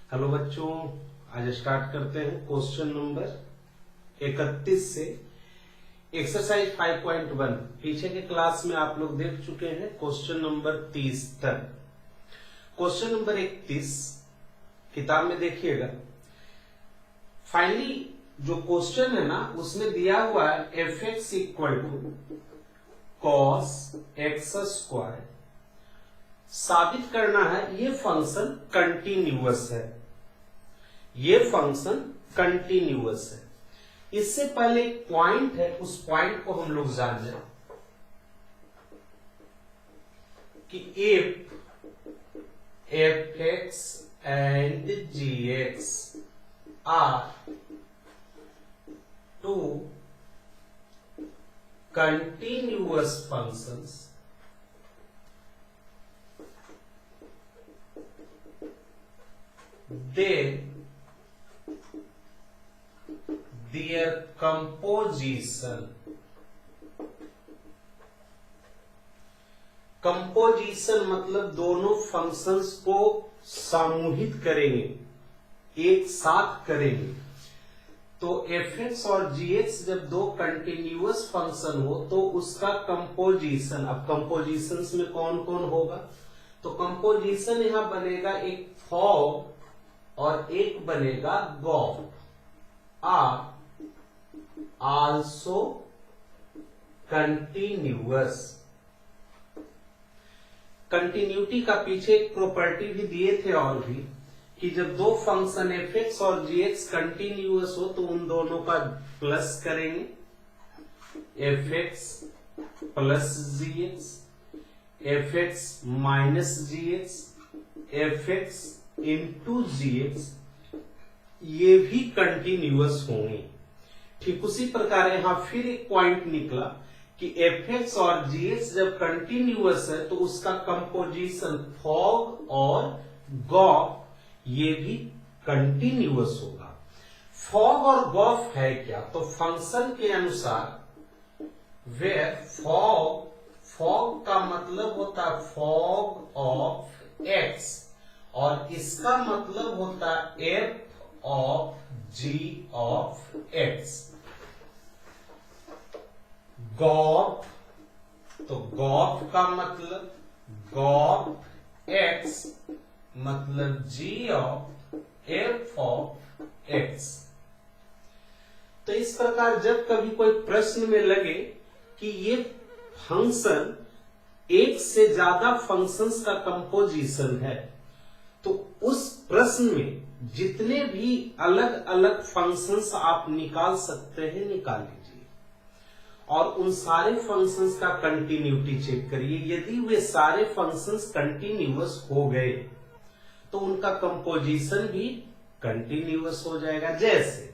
Hello बच्चों, आज start करते हैं क्वेश्चन नंबर 31 से। एक्सरसाइज 5.1 पीछे के क्लास में आप लोग देख चुके हैं क्वेश्चन नंबर 30 तक। क्वेश्चन नंबर 31 किताब में देखिएगा। फाइनली जो क्वेश्चन है ना, उसमें दिया हुआ है f x equal to cos x square. साबित करना है ये फंक्शन कंटिन्यूअस है, ये फंक्शन कंटिन्यूअस है। इससे पहले एक पॉइंट है, उस पॉइंट को हम लोग जान जाए कि f x and g x are two continuous functions, then their composition मतलब दोनों फंक्शंस को समूहित करेंगे, एक साथ करेंगे। तो एफ एक्स और जी एक्स जब दो कंटिन्यूअस फंक्शन हो तो उसका कंपोजिशन, अब कंपोजिशंस में कौन कौन होगा, तो कंपोजिशन यहां बनेगा एक फॉग और एक बनेगा g o f are also continuous. Continuity का पीछे एक प्रॉपर्टी भी दिए थे और भी, कि जब दो फंक्शन एफ एक्स और जी एक्स कंटिन्यूअस हो तो उन दोनों का प्लस करेंगे, एफ एक्स प्लस जी एक्स, एफ एक्स माइनस जी एक्स, एफ एक्स इंटू जी एक्स, ये भी कंटिन्यूअस होंगे। ठीक उसी प्रकार यहां फिर एक पॉइंट निकला कि एफ एक्स और जी एक्स जब कंटिन्यूअस है तो उसका कंपोजिशन फॉग और गॉफ ये भी कंटिन्यूअस होगा। फॉग और गॉफ है क्या, तो फंक्शन के अनुसार वेयर फॉग का मतलब होता है फॉग ऑफ एक्स और इसका मतलब होता है f of g of x. G o f, तो गॉफ का मतलब गॉफ एक्स मतलब g of f of x. तो इस प्रकार जब कभी कोई प्रश्न में लगे कि ये फंक्शन एक से ज्यादा फंक्शंस का कंपोजिशन है, तो उस प्रश्न में जितने भी अलग अलग फंक्शंस आप निकाल सकते हैं निकाल लीजिए और उन सारे फंक्शंस का कंटिन्यूटी चेक करिए। यदि वे सारे फंक्शंस कंटिन्यूअस हो गए तो उनका कंपोजिशन भी कंटिन्यूअस हो जाएगा। जैसे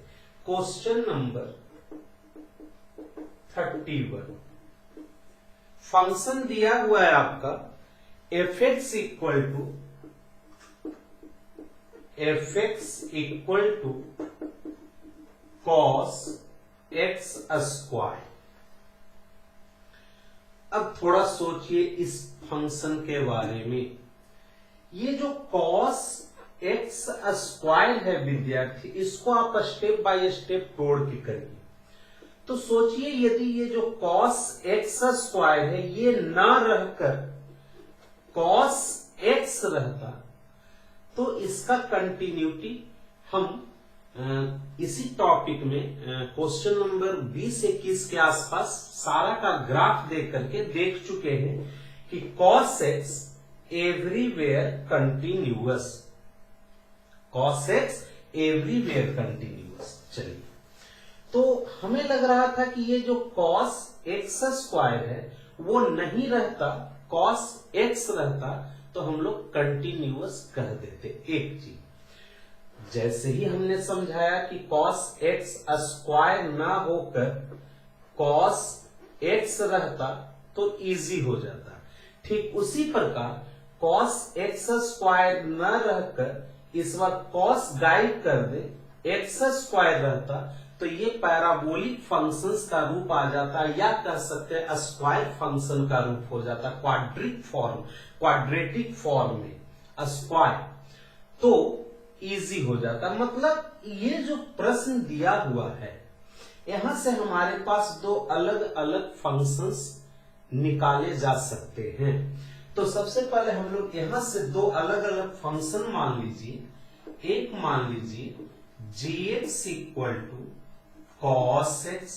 क्वेश्चन नंबर 31, फंक्शन दिया हुआ है आपका f x equal to cos x square. अब थोड़ा सोचिए इस फंक्शन के बारे में। ये जो कॉस एक्स स्क्वायर है विद्यार्थी, इसको आप स्टेप बाय स्टेप तोड़ के करिए। तो सोचिए यदि ये जो कॉस एक्स स्क्वायर है ये ना रहकर कॉस एक्स रहता तो इसका कंटिन्यूटी हम इसी टॉपिक में क्वेश्चन नंबर 20-21 के आसपास सारा का ग्राफ देख करके देख चुके हैं कि cos x everywhere continuous, cos x everywhere continuous. चलिए, तो हमें लग रहा था कि ये जो कॉस एक्स स्क्वायर है वो नहीं रहता, कॉस एक्स रहता तो हम लोग कंटिन्यूअस कह देते। एक चीज जैसे ही हमने समझाया कि कॉस एक्स स्क्वायर ना होकर कॉस एक्स रहता तो इजी हो जाता, ठीक उसी प्रकार कॉस एक्स स्क्वायर न रहकर इस बार कॉस गायब कर दे, एक्स स्क्वायर रहता तो ये पैराबोलिक फंक्शंस का रूप आ जाता है, या कह सकते हैं स्क्वायर फंक्शन का रूप हो जाता है, क्वाड्रेटिक फॉर्म में स्क्वायर। तो इजी हो जाता। मतलब ये जो प्रश्न दिया हुआ है, यहां से हमारे पास दो अलग अलग फंक्शंस निकाले जा सकते हैं। तो सबसे पहले हम लोग यहां से दो अलग अलग फंक्शन मान लीजिए। एक मान लीजिए gx equal to cos x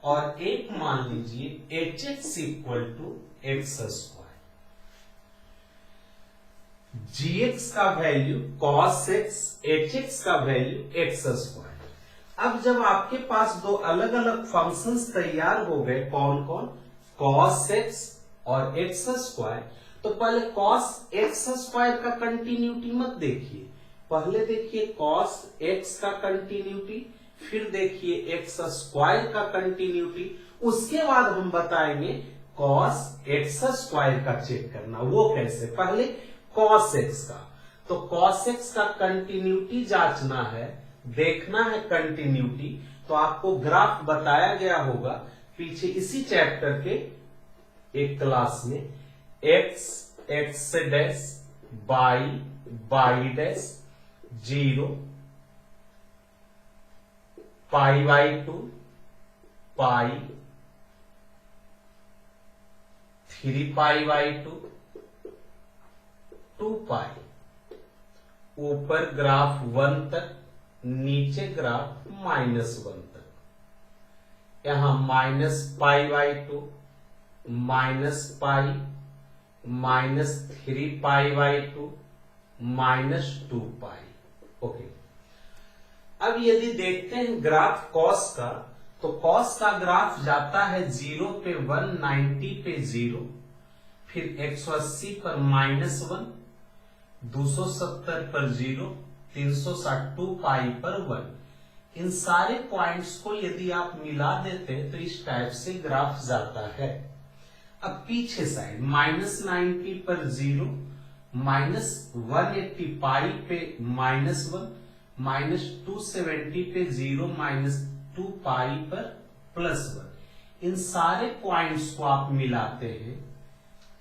और एक मान लीजिए hx equal to x square. gx का वैल्यू cos x, hx का वैल्यू एक्स स्क्वायर। अब जब आपके पास दो अलग अलग फंक्शंस तैयार हो गए, कौन कौन, cos x और एक्स स्क्वायर, तो पहले cos x स्क्वायर का कंटिन्यूटी मत देखिए, पहले देखिए cos x का कंटिन्यूटी, फिर देखिए एक्स स्क्वायर का कंटिन्यूटी, उसके बाद हम बताएंगे cos x स्क्वायर का चेक करना। वो कैसे, पहले cos x का, तो cos x का कंटिन्यूटी जांचना है, देखना है कंटिन्यूटी। तो आपको ग्राफ बताया गया होगा पीछे इसी चैप्टर के एक क्लास में, x x dash y dash 0 pi by 2 pi 3 pi by 2 पाई, ऊपर ग्राफ 1 तक, नीचे ग्राफ -1 तक, यहां minus pi by 2 minus pi -3 pi by 2 -2 pi. Okay, अब यदि देखते हैं ग्राफ कॉस का, तो कॉस का ग्राफ जाता है 0 पे 1, 90 पे 0, फिर 180 पर -1, 270 पर 0, 360 2 पाई पर 1। इन सारे पॉइंट्स को यदि आप मिला देते हैं तो इस टाइप से ग्राफ जाता है। अब पीछे साइड -90 पर 0, -180 पाई पे -1, -270 पे 0, -2 पाई पर +1। इन सारे पॉइंट्स को आप मिलाते हैं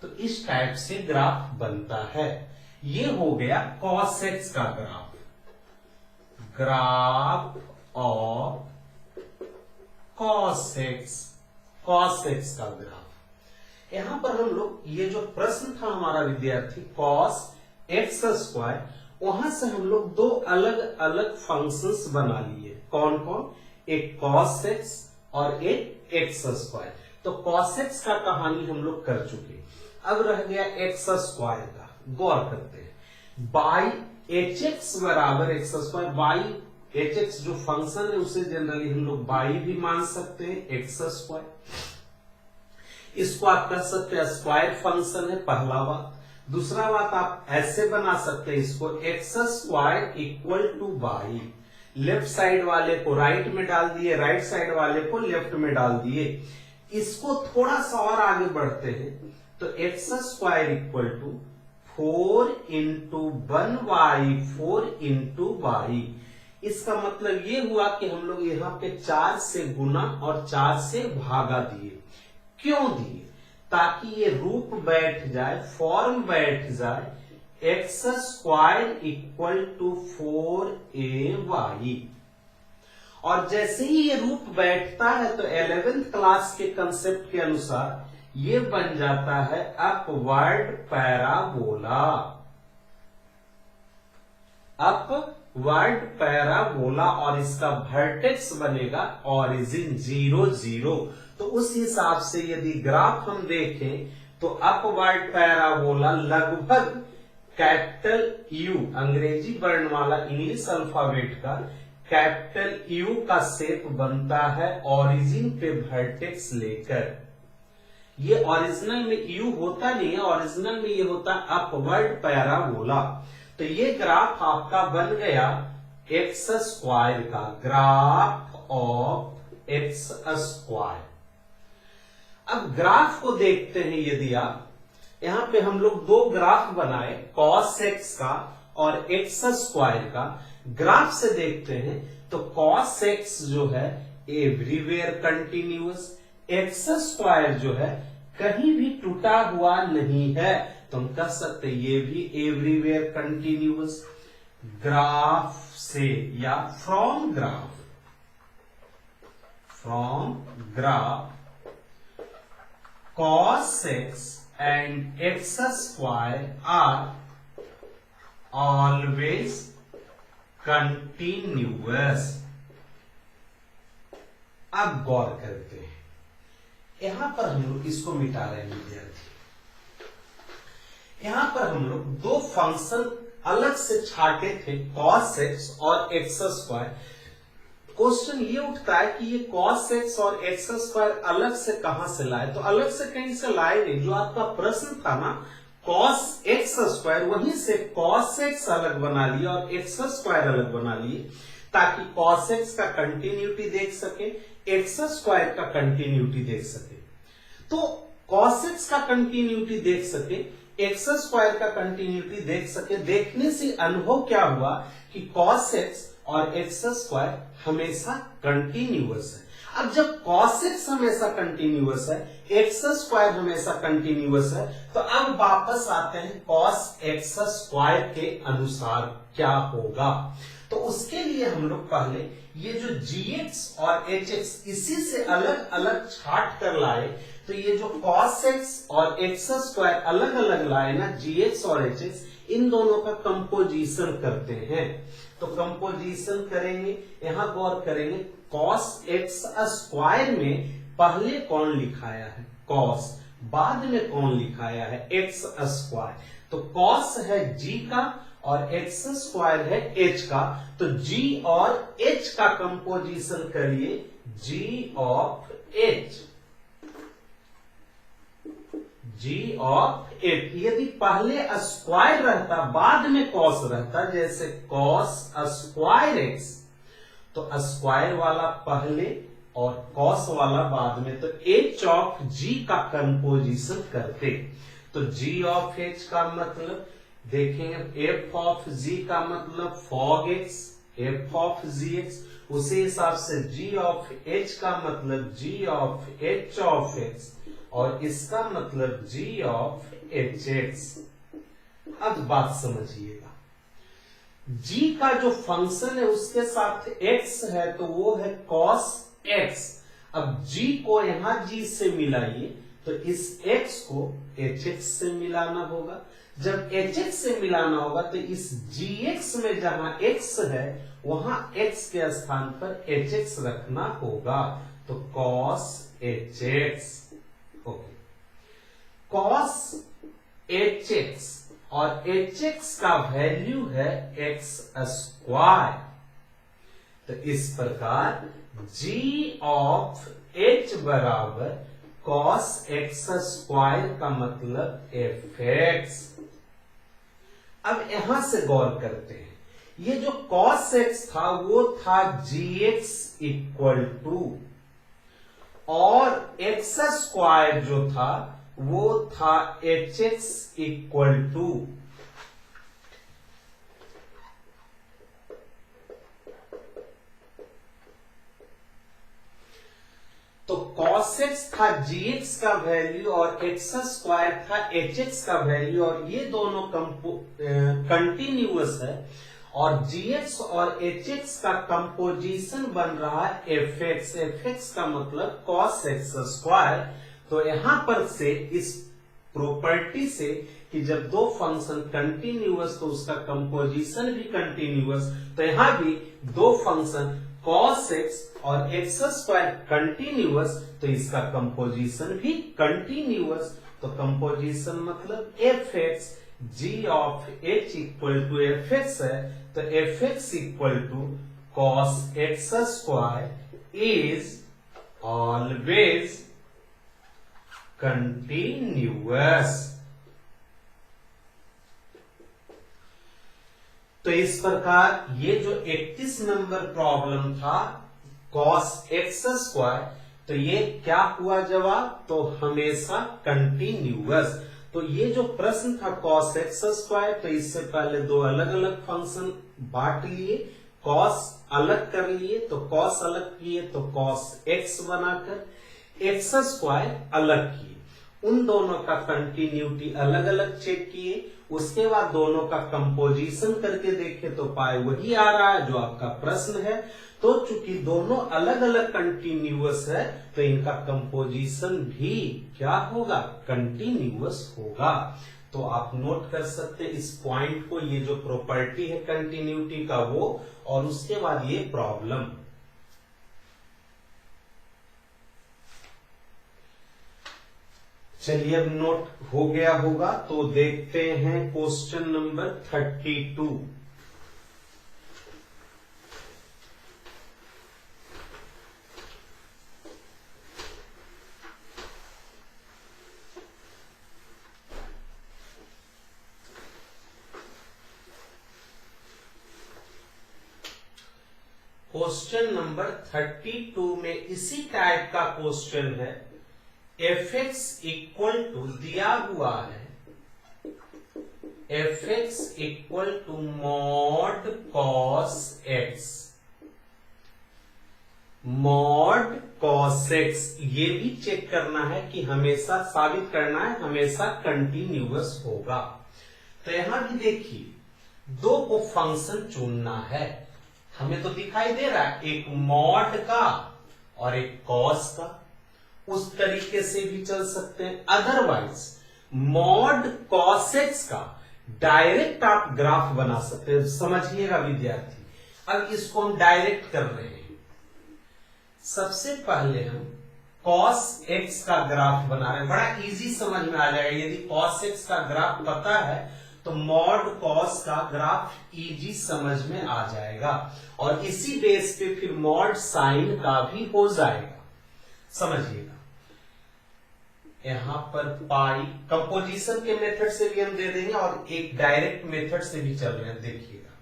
तो इस टाइप से ग्राफ बनता है। ये हो गया cos x का graph, graph of cos x का ग्राफ। यहां पर हम लोग ये जो प्रश्न था हमारा विद्यार्थी cos x स्क्वायर, वहां से हम लोग दो अलग अलग फंक्शंस बना लिए। कौन कौन, एक cos x और एक x स्क्वायर। तो cos x का कहानी हम लोग कर चुके, अब रह गया x स्क्वायर का। गौर करते हैं, बाई hx बराबर एक्स स्क्वायर, बाई hx जो फंक्शन है उसे जनरली हम लोग बाई भी मान सकते हैं, एक्स स्क्वायर। इसको आप कह सकते हैं स्क्वायर फंक्शन है, पहला बात। दूसरा बात आप ऐसे बना सकते हैं इसको, x square equal two by, left side वाले को राइट में डाल दिए, राइट साइड वाले को लेफ्ट में डाल दिए। इसको थोड़ा सा और आगे बढ़ते हैं तो x square equal to 4 into 1y 4 into y. इसका मतलब ये हुआ कि हम लोग यहाँ पे 4 से गुना और 4 से भागा दिए। क्यों दिए, ताकि ये रूप बैठ जाए, फॉर्म बैठ जाए, x square equal to 4ay। और जैसे ही ये रूप बैठता है तो 11th क्लास के कंसेप्ट के अनुसार ये बन जाता है अपवर्ड पैराबोला। अपवर्ड पैराबोला और इसका वर्टेक्स बनेगा ओरिजिन 0 0। तो उस हिसाब से यदि ग्राफ हम देखें तो अपवर्ड पैराबोला लगभग कैपिटल यू, अंग्रेजी वर्ण वाला इंग्लिश अल्फाबेट का कैपिटल यू का शेप बनता है ओरिजिन पे वर्टेक्स लेकर। ये ओरिजिनल में यू होता नहीं है, ओरिजिनल में ये होता है अपवर्ड पैराबोला। तो ये ग्राफ आपका बन गया एक्स स्क्वायर का, ग्राफ ऑफ एक्स स्क्वायर। अब ग्राफ को देखते हैं, यदि आप यहां पे हम लोग दो ग्राफ बनाए, cos x का और एक्स स्क्वायर का। ग्राफ से देखते हैं तो cos x जो है एवरीवेयर कंटिन्यूअस, एक्स स्क्वायर जो है कहीं भी टूटा हुआ नहीं है, तो हम कह सकते ये भी एवरीवेयर कंटिन्यूअस। ग्राफ से या from graph cos x and x square are always continuous। अब गौर करते हैं, यहां पर हम लोग इसको मिटा रहे हैं विद्यार्थी। यहां पर हम लोग दो फंक्शन अलग से छाटे थे, cos x और x स्क्वायर। क्वेश्चन ये उठता है कि ये cos x और x स्क्वायर अलग से कहां से लाए, तो अलग से कहीं से लाए नहीं। जो आपका प्रश्न था ना cos x स्क्वायर, वहीं से cos x अलग बना लिया और x स्क्वायर अलग बना लिए, ताकि cos x का कंटिन्यूटी देख सके, x स्क्वायर का कंटिन्यूटी देख सके। तो cos x का कंटिन्यूटी देख सके, x स्क्वायर का कंटिन्यूटी देख सके। देखने से अनुभव क्या हुआ कि cos x और x स्क्वायर हमेशा कंटिन्यूअस है। अब जब cos x हमेशा कंटिन्यूअस है, x स्क्वायर हमेशा कंटिन्यूअस है, तो अब वापस आते हैं cos x स्क्वायर के अनुसार क्या होगा। तो उसके लिए हम लोग पहले ये जो gx और hx इसी से अलग अलग छाट कर लाए, तो ये जो cos x और x स्क्वायर अलग अलग लाए ना, gx और hx, इन दोनों का कंपोजिशन करते हैं। तो कंपोजिशन करेंगे, यहां गौर करेंगे, cos x स्क्वायर में पहले कौन लिखाया है cos, बाद में कौन लिखाया है x स्क्वायर। तो cos है g का और x स्क्वायर है h का, तो g और h का कंपोजिशन करिए, g of h, g of h। यदि पहले स्क्वायर रहता बाद में cos रहता, जैसे cos स्क्वायर x, तो स्क्वायर वाला पहले और cos वाला बाद में, तो h ऑफ g का कंपोजिशन करते। तो g ऑफ h का मतलब देखेंगे, f ऑफ g का मतलब fog x, f of gx, उसी हिसाब से g ऑफ h का मतलब g of h of x, और इसका मतलब g ऑफ hx। अब बात समझिएगा, g का जो फंक्शन है उसके साथ x है, तो वो है cos x। अब g को यहां g से मिलाइए, तो इस x को hx से मिलाना होगा। जब hx से मिलाना होगा, तो इस gx में जहां x है वहां x के स्थान पर hx रखना होगा, तो cos hx। Okay, cos hx और hx का वैल्यू है x स्क्वायर। तो इस प्रकार g ऑफ h बराबर cos x स्क्वायर का मतलब fx। अब यहां से गौर करते हैं, ये जो cos x था वो था gx इक्वल टू, और x स्क्वायर जो था वो था hx इक्वल टू। तो cos x था gx का वैल्यू और x स्क्वायर था hx का वैल्यू, और ये दोनों कंटिन्यूअस है, और gx और hx का कंपोजिशन बन रहा है fx। fx का मतलब cos x स्क्वायर। तो यहां पर से इस प्रॉपर्टी से कि जब दो फंक्शन कंटिन्यूअस तो उसका कंपोजिशन भी कंटिन्यूअस, तो यहां भी दो फंक्शन cos x और x स्क्वायर कंटिन्यूअस, तो इसका कंपोजिशन भी कंटिन्यूअस। तो कंपोजिशन मतलब fx, g of h equal to fx है, तो fx equal to cos x square is always continuous. तो इस प्रकार ये जो 31 नंबर प्रॉब्लम था cos x स्क्वायर, तो ये क्या हुआ जवाब, तो हमेशा कंटिन्यूअस। तो ये जो प्रश्न था cos x स्क्वायर, तो इससे पहले दो अलग अलग फंक्शन बांट लिए, cos अलग कर लिए, तो cos अलग किए तो cos x बनाकर x स्क्वायर अलग किए, उन दोनों का कंटिन्यूटी अलग अलग चेक किए, उसके बाद दोनों का कंपोजिशन करके देखे तो पाए वही आ रहा है जो आपका प्रश्न है। तो चूंकि दोनों अलग अलग कंटिन्यूअस है तो इनका कंपोजिशन भी क्या होगा, कंटिन्यूअस होगा। तो आप नोट कर सकते हैं इस पॉइंट को, ये जो प्रॉपर्टी है कंटिन्यूटी का वो, और उसके बाद ये प्रॉब्लम। चलिए अब नोट हो गया होगा तो देखते हैं क्वेश्चन नंबर 32। क्वेश्चन नंबर 32 में इसी टाइप का क्वेश्चन है। एफ एक्स इक्वल टू दिया हुआ है, f x equal to mod cos x, mod cos x. ये भी चेक करना है कि हमेशा साबित करना है हमेशा कंटिन्यूअस होगा। तो यहां भी देखिए दो को फंक्शन चुनना है, हमें तो दिखाई दे रहा है एक मॉड का और एक कॉस का, उस तरीके से भी चल सकते हैं। अदरवाइज मॉड कॉस एक्स का डायरेक्ट आप ग्राफ बना सकते हैं। समझिएगा विद्यार्थी, अब इसको हम डायरेक्ट कर रहे हैं। सबसे पहले हम कॉस एक्स का ग्राफ बना रहे हैं, बड़ा इजी समझ में आ जाएगा। यदि कॉस एक्स का ग्राफ पता है तो मॉड कॉस का ग्राफ इजी समझ में आ जाएगा, और इसी बेस पे फिर मॉड साइन का भी हो जाएगा। समझिएगा यहां पर पाई कंपोजिशन के मेथड से भी हम दे देंगे और एक डायरेक्ट मेथड से भी चल रहे हैं। देखिएगा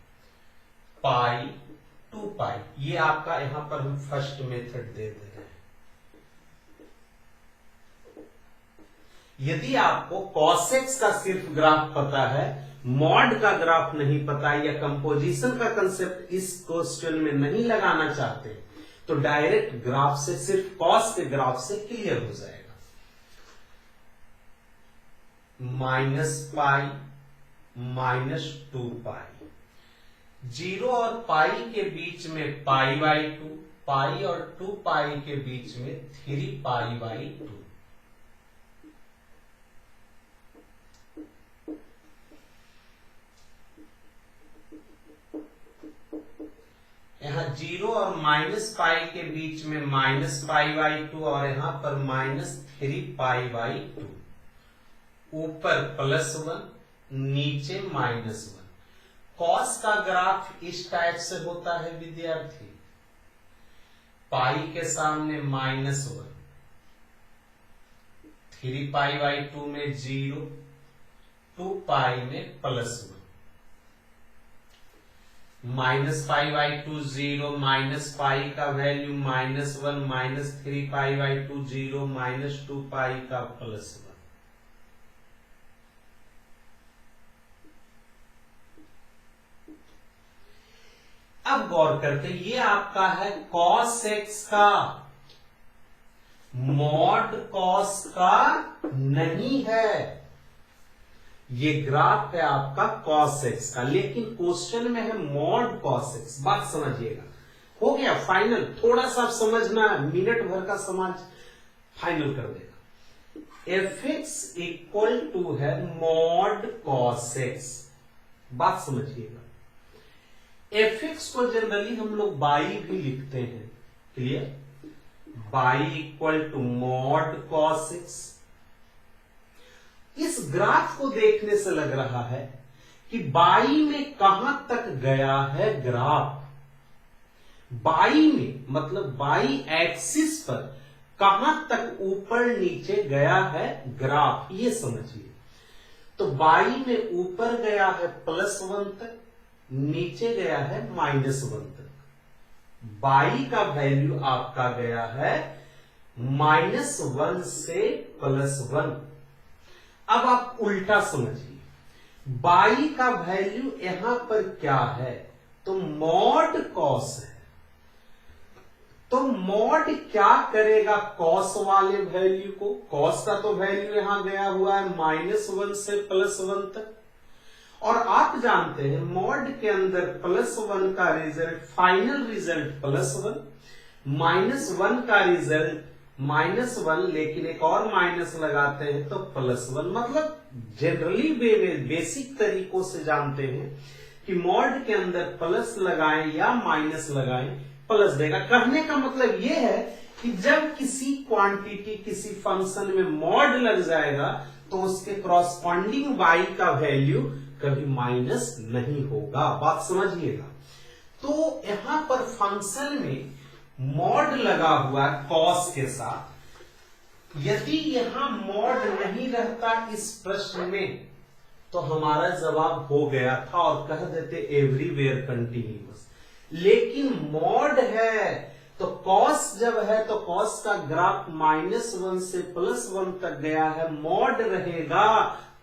पाई 2 पाई, ये आपका यहां पर हम फर्स्ट मेथड दे दे रहे हैं। यदि आपको cos x का सिर्फ ग्राफ पता है, मॉड का ग्राफ नहीं पता है, या कंपोजिशन का कंसेप्ट इस क्वेश्चन में नहीं लगाना चाहते, तो डायरेक्ट ग्राफ से सिर्फ कॉस के ग्राफ से क्लियर हो जाएगा। माइनस पाई माइनस 2 पाई, 0 और पाई के बीच में पाई बाई 2, पाई और 2 पाई के बीच में 3 पाई बाई 2। यहां 0 और माइनस पाई के बीच में माइनस पाई बाई 2 और यहां पर माइनस 3 पाई बाई 2। ऊपर +1 नीचे -1। कॉस का ग्राफ इस टाइप से होता है विद्यार्थी, पाई के सामने -1, 3 पाई बाई 2 में 0, 2 पाई में +1, minus pi by 2 0, minus pi का value -1, minus 3 pi by 2 0, minus 2 pi का +1। अब गौर करते ये आपका है cos x का, मॉड cos का नहीं है। ये ग्राफ है आपका cos x का, लेकिन क्वेश्चन में है मॉड cos x। बात समझिएगा, हो गया फाइनल। थोड़ा सा समझना है, मिनट भर का समझ फाइनल कर देगा। एफ एक्स इक्वल टू है मॉड cos x। बात समझिएगा, एफ एक्स को जनरली हम लोग बाई भी लिखते हैं। Clear, y equal to mod cos x। इस ग्राफ को देखने से लग रहा है कि बाई में कहां तक गया है ग्राफ, बाई में मतलब बाई एक्सिस पर कहां तक ऊपर नीचे गया है ग्राफ, ये समझिए। तो बाई में ऊपर गया है +1 तक, नीचे गया है -1 तक। बाई का वैल्यू आपका गया है -1 से +1। अब आप उल्टा समझिए, बाई का वैल्यू यहां पर क्या है, तो मॉड कॉस है। तो मॉड क्या करेगा कॉस वाले वैल्यू को, कॉस का तो वैल्यू यहां गया हुआ है -1 से +1 तक, और आप जानते हैं मॉड के अंदर +1 का रिजल्ट फाइनल रिजल्ट +1, -1 का रिजल्ट -1, लेकिन एक और माइनस लगाते हैं तो +1। मतलब जनरली वे में बेसिक तरीकों से जानते हैं कि मॉड के अंदर प्लस लगाएं या माइनस लगाएं प्लस देगा। कहने का मतलब यह है कि जब किसी क्वांटिटी किसी फंक्शन में मॉड लग जाएगा तो उसके क्रॉसपॉन्डिंग y का वैल्यू कभी माइनस नहीं होगा। बात समझिएगा। तो यहां पर फंक्शन में मॉड लगा हुआ है कॉस के साथ। यदि यहां मॉड नहीं रहता इस प्रश्न में तो हमारा जवाब हो गया था और कह देते एवरीवेयर कंटिन्यूअस। लेकिन मॉड है तो कॉस जब है तो कॉस का ग्राफ -1 से +1 तक गया है। मॉड रहेगा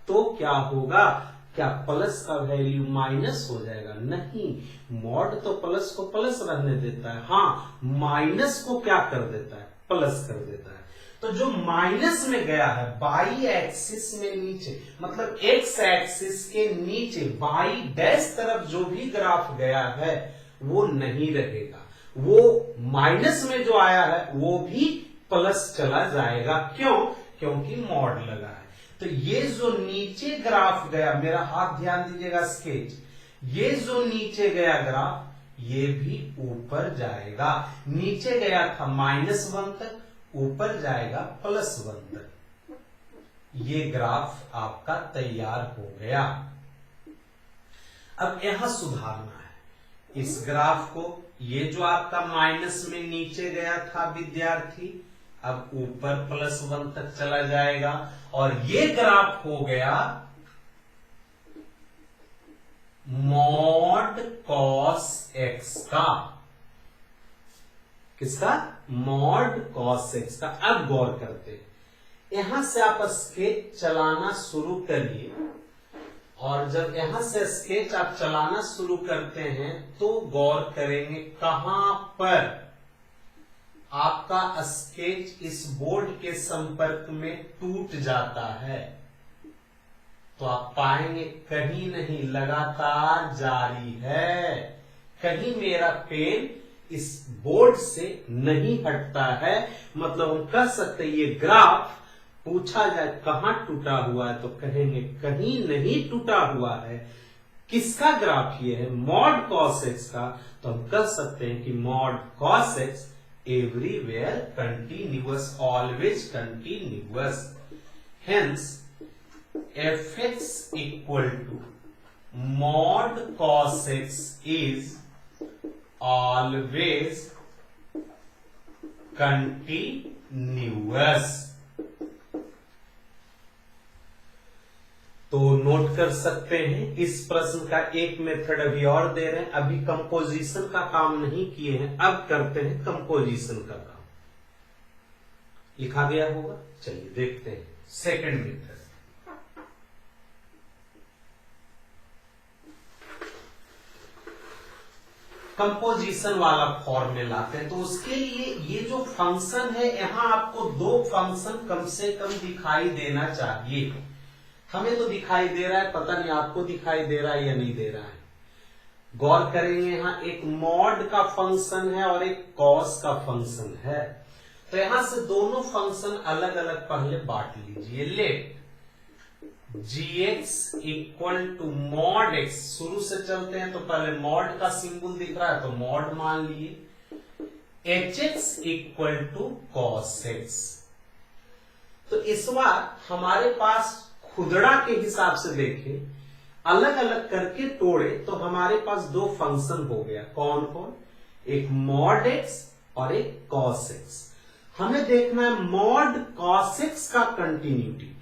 तो क्या होगा? क्या प्लस का वैल्यू माइनस हो जाएगा? नहीं, मॉड तो प्लस को प्लस रहने देता है, हाँ माइनस को क्या कर देता है? प्लस कर देता है। तो जो माइनस में गया है बाई एक्सिस में नीचे, मतलब एक्स एक्सिस के नीचे बाई डैश तरफ जो भी ग्राफ गया है वो नहीं रहेगा। वो माइनस में जो आया है वो भी प्लस चला जाएगा। क्यों? क्योंकि मॉड लगा है। तो ये जो नीचे ग्राफ गया, मेरा हाथ ध्यान दीजिएगा स्केच, ये जो नीचे गया ग्राफ ये भी ऊपर जाएगा। नीचे गया था -1 तक, ऊपर जाएगा +1 तक। ये ग्राफ आपका तैयार हो गया। अब यहां सुधारना है इस ग्राफ को। ये जो आपका माइनस में नीचे गया था विद्यार्थी, अब ऊपर +1 तक चला जाएगा और ये ग्राफ हो गया मॉड कॉस x का। किसका? मॉड कॉस x का। अब गौर करते हैं, यहां से आप स्केच चलाना शुरू करिए और जब यहां से स्केच आप चलाना शुरू करते हैं तो गौर करेंगे कहां पर आपका स्केच इस बोर्ड के संपर्क में टूट जाता है। तो आप पाएंगे कहीं नहीं, लगातार जारी है। कहीं मेरा पेन इस बोर्ड से नहीं हटता है। मतलब हम कह सकते हैं ये ग्राफ पूछा जाए कहां टूटा हुआ है तो कहेंगे कहीं नहीं टूटा हुआ है। किसका ग्राफ ये है? मॉड कॉस x का। तो हम कह सकते हैं कि mod cos x everywhere continuous, always continuous. Hence fx equal to mod cos x is always continuous. तो नोट कर सकते हैं इस प्रश्न का एक मेथड अभी और दे रहे हैं। अभी कंपोजिशन का काम नहीं किए हैं, अब करते हैं कंपोजिशन का काम। लिखा गया होगा, चलिए देखते हैं सेकंड मेथड। कंपोजिशन वाला फॉर्म में लाते हैं। तो उसके लिए ये जो फंक्शन है यहां आपको दो फंक्शन कम से कम दिखाई देना चाहिए। हमें तो दिखाई दे रहा है, पता नहीं आपको दिखाई दे रहा है या नहीं दे रहा है। गौर करेंगे, यहां एक मॉड का फंक्शन है और एक कॉस का फंक्शन है। तो यहां से दोनों फंक्शन अलग अलग पहले बांट लीजिए। Let gx equal to mod x, शुरू से चलते हैं तो पहले मॉड का सिंबल दिख रहा है तो मॉड मान लिए। hx equal to cos x। तो इस बार हमारे पास खुदड़ा के हिसाब से देखें, अलग अलग करके तोड़े तो हमारे पास दो फंक्शन हो गया। कौन कौन? एक मॉड x और एक कॉस x। हमें देखना है मॉड कॉस x का कंटिन्यूटी।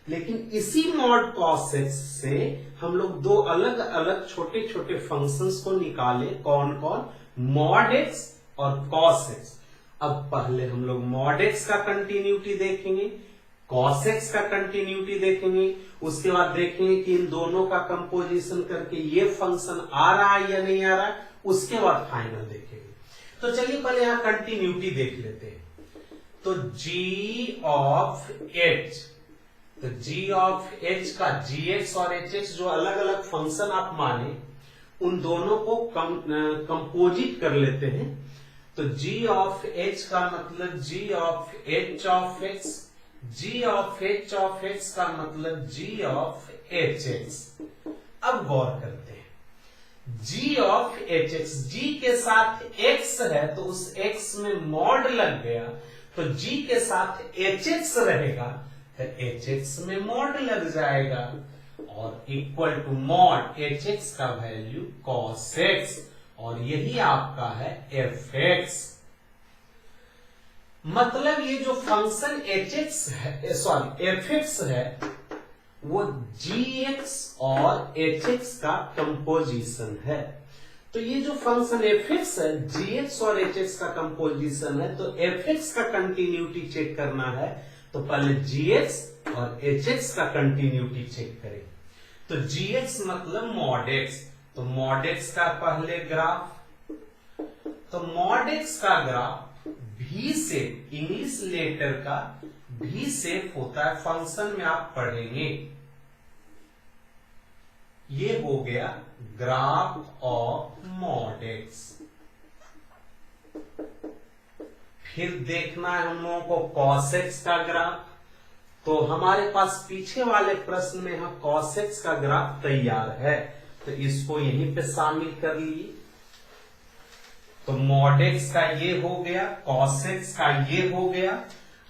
लेकिन इसी मॉड कॉस x से हम लोग दो अलग अलग छोटे छोटे फंक्शंस को निकाले। कौन कौन? मॉड x और कॉस x। अब पहले हम लोग मॉड x का कंटिन्यूटी देखेंगे, कॉस x का कंटिन्यूटी देखेंगे, उसके बाद देखेंगे कि इन दोनों का कंपोजिशन करके ये फंक्शन आ रहा है या नहीं आ रहा है, उसके बाद फाइनल देखेंगे। तो चलिए पहले यहां कंटिन्यूटी देख लेते हैं। तो g ऑफ h तो जी ऑफ एच का जी एक्स और एच एक्स जो अलग अलग फंक्शन आप माने उन दोनों को कंपोजिट कर लेते हैं। तो जी ऑफ एच का मतलब g of h of x, g of h of x का मतलब जी ऑफ एच एक्स। अब गौर करते हैं, जी ऑफ एच एक्स, जी के साथ एक्स है तो उस एक्स में मॉड लग गया, तो जी के साथ एच एक्स रहेगा तो एच एक्स में मॉड लग जाएगा, और equal to mod h x का वैल्यू कॉस एक्स, और यही आपका है एफ एक्स। मतलब ये जो फंक्शन एच एक्स है, सॉरी एफ एक्स है, वो जी एक्स और एच एक्स का कंपोजिशन है। तो ये जो फंक्शन एफ एक्स है, जी एक्स और एच एक्स का कंपोजिशन है, तो एफ एक्स का कंटिन्यूटी चेक करना है तो पहले जी एक्स और एच एक्स का कंटिन्यूटी चेक करें। तो जी एक्स मतलब मॉड एक्स, तो मॉड एक्स का पहले ग्राफ, तो मॉड एक्स का ग्राफ भी शेप, इंग्लिश लेटर का भी शेप होता है, फंक्शन में आप पढ़ेंगे। ये हो गया ग्राफ ऑफ मॉड एक्स। फिर देखना है हम लोगों को कॉस एक्स का ग्राफ, तो हमारे पास पीछे वाले प्रश्न में यहां कॉस एक्स का ग्राफ तैयार है, तो इसको यहीं पे शामिल कर लिए। तो मॉड एक्स का ये हो गया, कॉस एक्स का ये हो गया।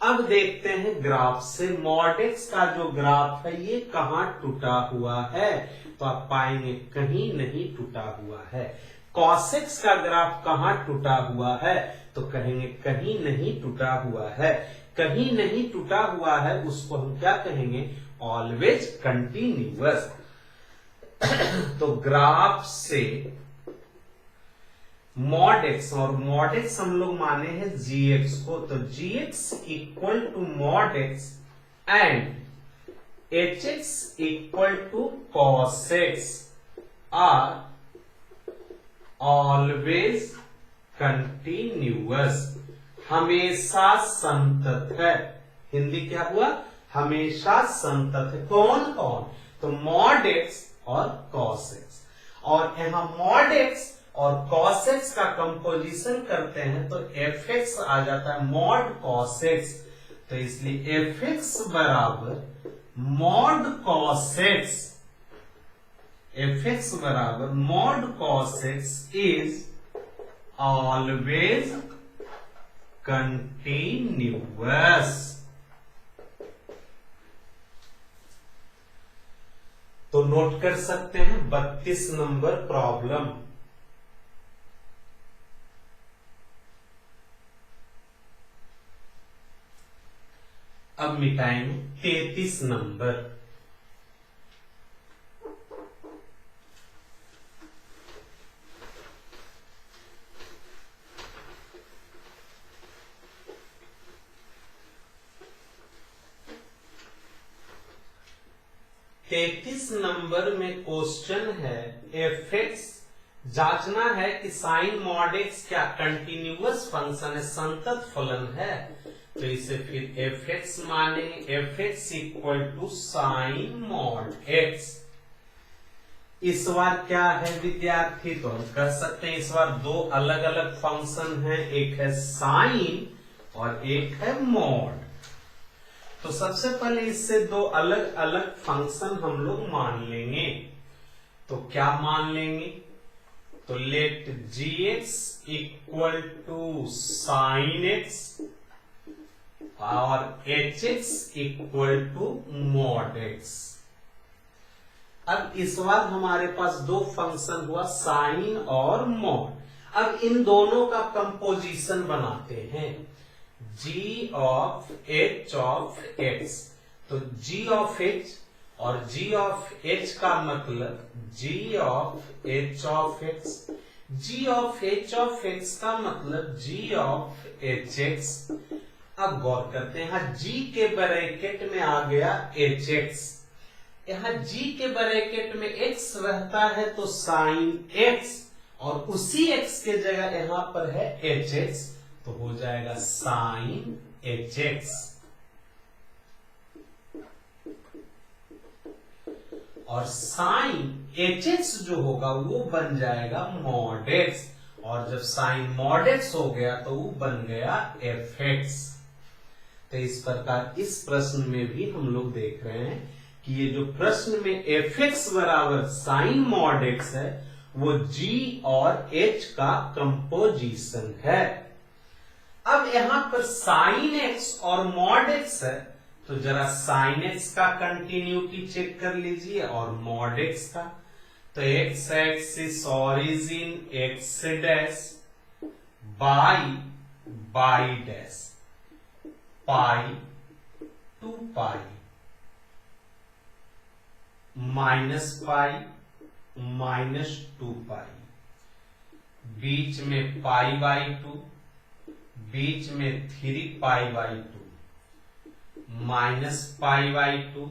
अब देखते हैं ग्राफ से मॉड एक्स का जो ग्राफ है ये कहां टूटा हुआ है, तो आप पाएंगे कहीं नहीं टूटा हुआ है। कॉस एक्स का ग्राफ कहां टूटा हुआ है, तो कहेंगे कहीं नहीं टूटा हुआ है। कहीं नहीं टूटा हुआ है उसको हम क्या कहेंगे, ऑलवेज कंटिन्यूअस। तो ग्राफ से मॉड एक्स, और मॉड एक्स हम लोग माने हैं जी एक्स को, तो g x equal to mod x and h x equal to cos x are always continuous, हमेशा संतत है। हिंदी क्या हुआ, हमेशा संतत है। कौन कौन, तो मॉड एक्स और कॉस एक्स। और यहां मॉड एक्स और कॉस एक्स का कंपोजिशन करते हैं तो एफ एक्स आ जाता है मॉड कॉस एक्स, तो इसलिए एफ एक्स बराबर mod cos x, f x बराबर mod cos x is always continuous. तो नोट कर सकते हैं 32 नंबर प्रॉब्लम। अब मिटाएंगे 33 नंबर। तैतीस नंबर में क्वेश्चन है एफ एक्स जांचना है कि साइन मॉड एक्स क्या कंटिन्यूअस फंक्शन है, संतत फलन है। तो इसे फिर एफ एक्स माने, f x equal to sine mod x. इस बार क्या है विद्यार्थी, तो हम कर सकते हैं इस बार दो अलग अलग फंक्शन है, एक है साइन और एक है मॉड। तो सबसे पहले इससे दो अलग अलग फंक्शन हम लोग मान लेंगे। तो क्या मान लेंगे, तो let g x equal to sine x और h x equal to mod x. अब इस बार हमारे पास दो फंक्शन हुआ साइन और मॉड। अब इन दोनों का कंपोजिशन बनाते हैं, जी ऑफ एच ऑफ एक्स। तो जी ऑफ एच और जी ऑफ एच का मतलब g of h of x, g of h of x का मतलब जी ऑफ एच एक्स। अब गौर करते हैं, यहां जी के ब्रैकेट में आ गया एच एक्स, यहां जी के ब्रैकेट में एक्स रहता है तो साइन एक्स, और उसी एक्स के जगह यहां पर है एच एक्स, तो हो जाएगा साइन एच एक्स। और साइन hx जो होगा वो बन जाएगा मॉड x, और जब साइन मॉड x हो गया तो वो बन गया fx। तो इस प्रकार इस प्रश्न में भी हम लोग देख रहे हैं कि ये जो प्रश्न में fx बराबर साइन मॉड x है वो g और h का कंपोजिशन है। अब यहां पर साइन x और मॉड x है, तो जरा साइन x का कंटिन्यूटी चेक कर लीजिए और मॉड x का। तो x axis origin x dash by dash pi two pi minus pi minus two pi, बीच में पाई बाई टू, बीच में 3 pi by two, minus pi by two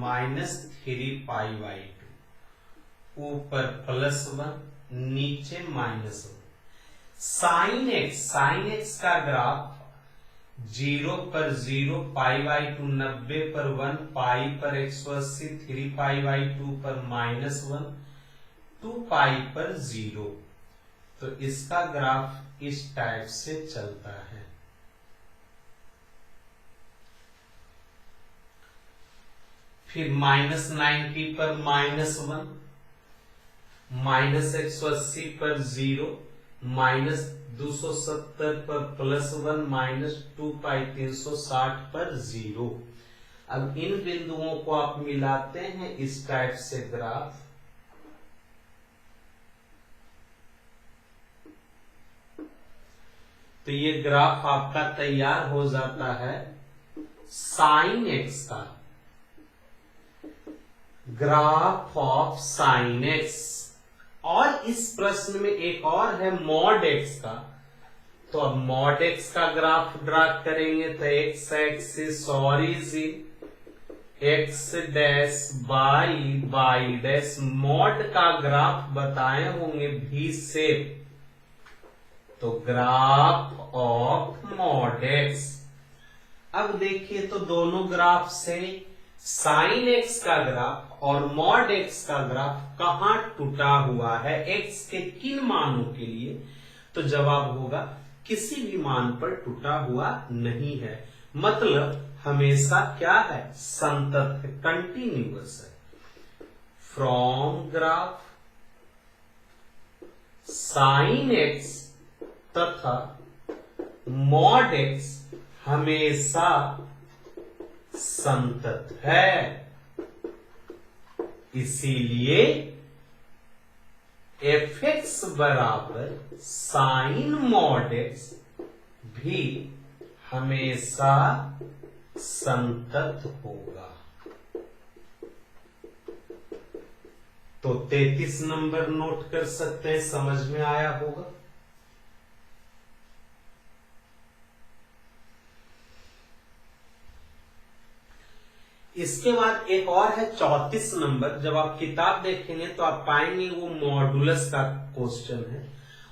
minus 3 pi by two, ऊपर +1 नीचे -1। Sine x का graph 0 पर 0, पाई by to 90 पर 1, पाई पर 180, 3 पाई बाई 2 पर -1, 2 पाई पर 0। तो इसका ग्राफ इस टाइप से चलता है। फिर -90 पर -1, -180 पर 0, -270 पर +1, -2 पाई 360 पर 0। अब इन बिंदुओं को आप मिलाते हैं इस टाइप से ग्राफ, तो ये ग्राफ आपका तैयार हो जाता है साइन एक्स का, ग्राफ ऑफ साइन एक्स। और इस प्रश्न में एक और है मॉड एक्स का, तो अब मॉड एक्स का ग्राफ ड्रा करेंगे तो x axis origin x dash by dash, mod का ग्राफ बताए होंगे भी शेप, तो ग्राफ ऑफ मॉड एक्स। अब देखिए तो दोनों ग्राफ से साइन एक्स का ग्राफ और मॉड एक्स का ग्राफ कहां टूटा हुआ है, एक्स के किन मानों के लिए, तो जवाब होगा किसी भी मान पर टूटा हुआ नहीं है, मतलब हमेशा क्या है, संतत है, कंटिन्यूअस है। फ्रॉम ग्राफ साइन एक्स तथा मॉड एक्स हमेशा संतत है, इसीलिए fx बराबर साइन मॉड एक्स भी हमेशा संतत होगा। तो 33 नंबर नोट कर सकते हैं, समझ में आया होगा। इसके बाद एक और है 34 नंबर। जब आप किताब देखेंगे तो आप पाएंगे वो मॉडुलस का क्वेश्चन है,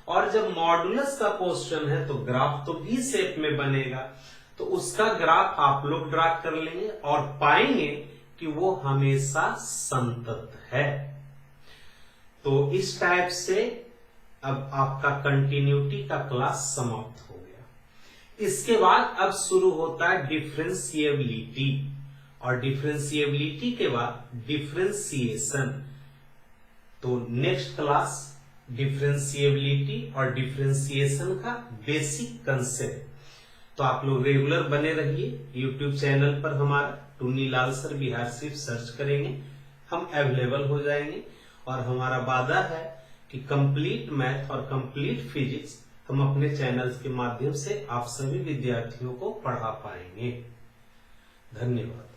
और जब मॉडुलस का क्वेश्चन है तो ग्राफ तो भी शेप में बनेगा, तो उसका ग्राफ आप लोग ड्रा कर लेंगे और पाएंगे कि वो हमेशा संतत है। तो इस टाइप से अब आपका कंटिन्यूटी का क्लास समाप्त हो गया। इसके बाद अब शुरू होता है डिफरेंशिएबिलिटी, और डिफरेंशिएबिलिटी के बाद डिफरेंशिएशन। तो नेक्स्ट क्लास डिफरेंशिएबिलिटी और डिफरेंशिएशन का बेसिक कंसेप्ट। तो आप लोग रेगुलर बने रहिए, यूट्यूब चैनल पर हमारा टूनी लाल सर बिहार सिर्फ सर्च करेंगे, हम अवेलेबल हो जाएंगे। और हमारा वादा है कि कंप्लीट मैथ और कंप्लीट फिजिक्स हम अपने चैनल्स के माध्यम से आप सभी विद्यार्थियों को पढ़ा पाएंगे। धन्यवाद।